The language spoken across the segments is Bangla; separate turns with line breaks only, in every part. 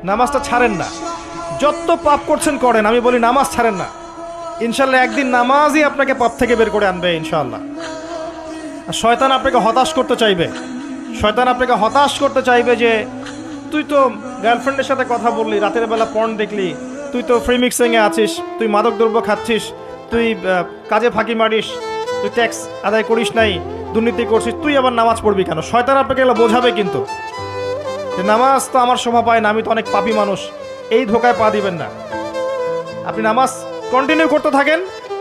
নামাজটা ছাড়েন না। যত পাপ করছেন করেন, আমি বলি নামাজ ছাড়েন না। ইনশাল্লাহ একদিন নামাজই আপনাকে পাপ থেকে বের করে আনবে ইনশাআল্লাহ। আর শয়তান আপনাকে হতাশ করতে চাইবে, শয়তান আপনাকে হতাশ করতে চাইবে যে তুই তো গার্লফ্রেন্ডের সাথে কথা বললি, রাতের বেলা পর্ন দেখলি, তুই তো ফ্রি মিক্সিংয়ে আছিস, তুই মাদকদ্রব্য খাচ্ছিস, তুই কাজে ফাঁকি মারিস, তুই ট্যাক্স আদায় করিস নাই, দুর্নীতি করছিস, তুই আবার নামাজ পড়বি কেন? শয়তান আপনাকে এগুলো বোঝাবে কিন্তু যে নামাজ তো আমার শোভা পায় না, আমি তো অনেক পাপী মানুষ। এই ধোকায় পা দিবেন না। আপনি নামাজ কন্টিনিউ করতে থাকেন,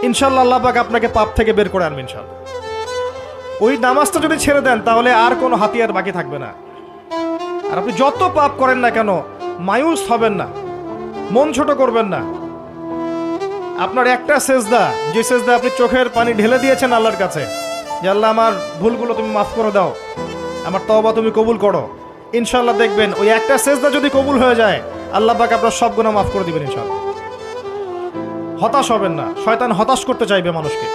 ইনশাল্লাহ আল্লাহ পাক আপনাকে পাপ থেকে বের করে আনবেন ইনশাল্লাহ। ওই নামাজটা যদি ছেড়ে দেন তাহলে আর কোনো হাতিয়ার বাকি থাকবে না। আর আপনি যত পাপ করেন না কেন মায়ুস হবেন না, মন ছোট করবেন না। আপনার একটা সেজদা, যে সেজদা আপনি চোখের পানি ঢেলে দিয়েছেন আল্লাহর কাছে যে আল্লাহ আমার ভুলগুলো তুমি মাফ করে দাও, আমার তওবা তুমি কবুল করো, ইনশাল্লাহ দেখবেন ওই একটা সেজদা যদি কবুল হয়ে যায় আল্লাহ পাক আপনার সব গুনাহ মাফ করে দিবেন ইনশাল্লাহ। হতাশ হবেন না। শয়তান হতাশ করতে চাইবে মানুষকে,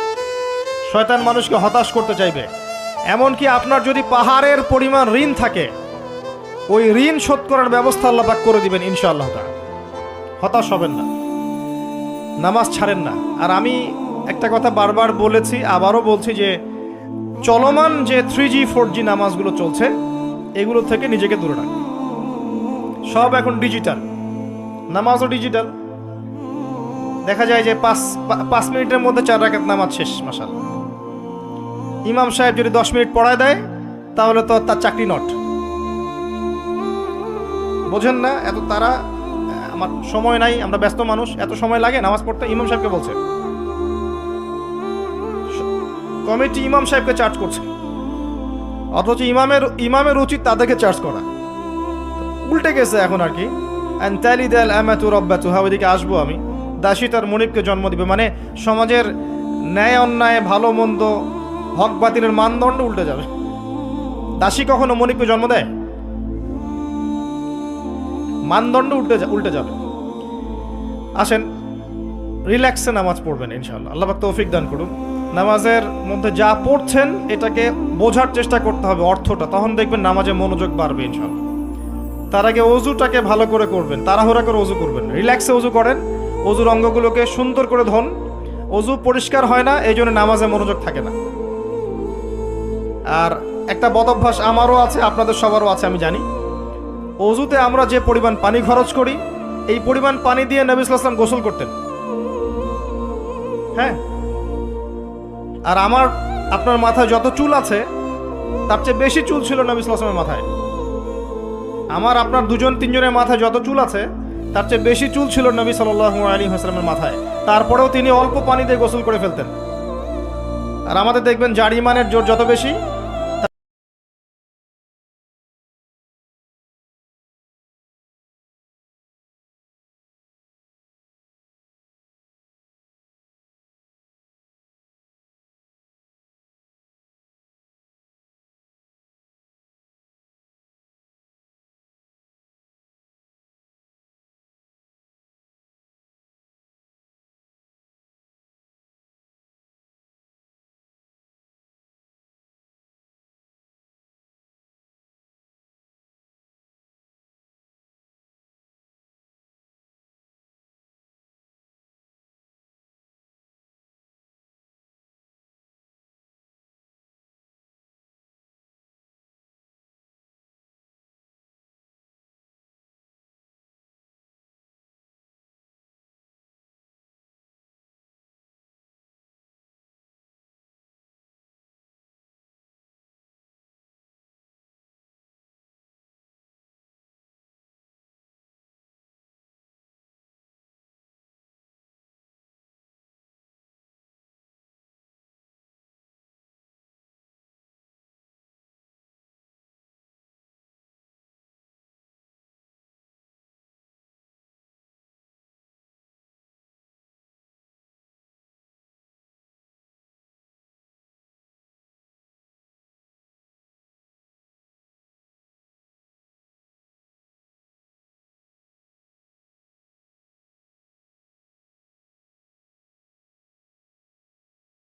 শয়তান মানুষকে হতাশ করতে চাইবে। এমনকি আপনার যদি পাহাড়ের পরিমাণ ঋণ থাকে, ওই ঋণ শোধ করার ব্যবস্থা আল্লাহ পাক করে দিবেন ইনশাআল্লাহ তাআলা। হতাশ হবেন না, নামাজ ছাড়েন না। আর আমি একটা কথা বারবার বলেছি, আবারও বলছি যে চলমান যে 3G 4G নামাজগুলো চলছে এগুলো থেকে নিজেকে দূরে রাখুন। সব এখন ডিজিটাল, নামাজও ডিজিটাল। দেখা যায় যে 5 মিনিটের মধ্যে 4 রাকাত নামাজ শেষ মাশাআল্লাহ। ইমাম সাহেব যদি 10 মিনিট পড়ায় দেয় তাহলে তো তার চাকরি নট। বোঝেন না? এত তারা, আমার সময় নাই, আমরা ব্যস্ত মানুষ, এত সময় লাগে নামাজ পড়তে? ইমাম সাহেবকে বলছে, কমিটি ইমাম সাহেবকে চার্জ করছে, অথচ ইমামের উচিত তাদেরকে চার্জ করা। উল্টে গেছে এখন আর কি। ওইদিকে আসবো আমি। দাসী তার মনিবকে জন্ম দিবে, মানে সমাজের ন্যায় অন্যায়, ভালো মন্দ, হক বাতিলের মানদণ্ড উল্টে যাবে। দাসী কখনো মনিবকে জন্ম দেয়? মানদণ্ড উল্টে যাবে। আসেন রিল্যাক্সে নামাজ পড়বেন ইনশাআল্লাহ। আল্লাহ পাক তৌফিক দান করুন। নামাজের মধ্যে যা পড়ছেন এটাকে বোঝার চেষ্টা করতে হবে অর্থটা, তখন দেখবেন নামাজে মনোযোগ বাড়বে ইনশাআল্লাহ। তার আগে অজুটাকে ভালো করে করবেন, তাড়াহুড়া করে অজু করবেন, রিল্যাক্সে অজু করেন, অজুর অঙ্গগুলোকে সুন্দর করে ধন। অজু পরিষ্কার হয় না, এই জন্য নামাজে মনোযোগ থাকে না। আর একটা বদ অভ্যাস আমারও আছে, আপনাদের সবারও আছে আমি জানি। অজুতে আমরা যে পরিমাণ পানি খরচ করি, এই পরিমাণ পানি দিয়ে নবী সাল্লাল্লাহু আলাইহি ওয়াসাল্লাম গোসল করতেন। হ্যাঁ, আর আপনার মাথায় যত চুল আছে তার চেয়ে বেশি চুল ছিল নবী সাল্লাল্লাহু আলাইহি ওয়াসাল্লামের মাথায়। আপনার 2-3 জনের মাথায় যত চুল আছে তার চেয়ে বেশি চুল ছিল নবী সাল্লাল্লাহু আলাইহি ওয়াসাল্লামের মাথায়। তারপরেও তিনি অল্প পানি দিয়ে গোসল করে ফেলতেন। আর আমাদের দেখবেন যার ইমানের জোর যত বেশি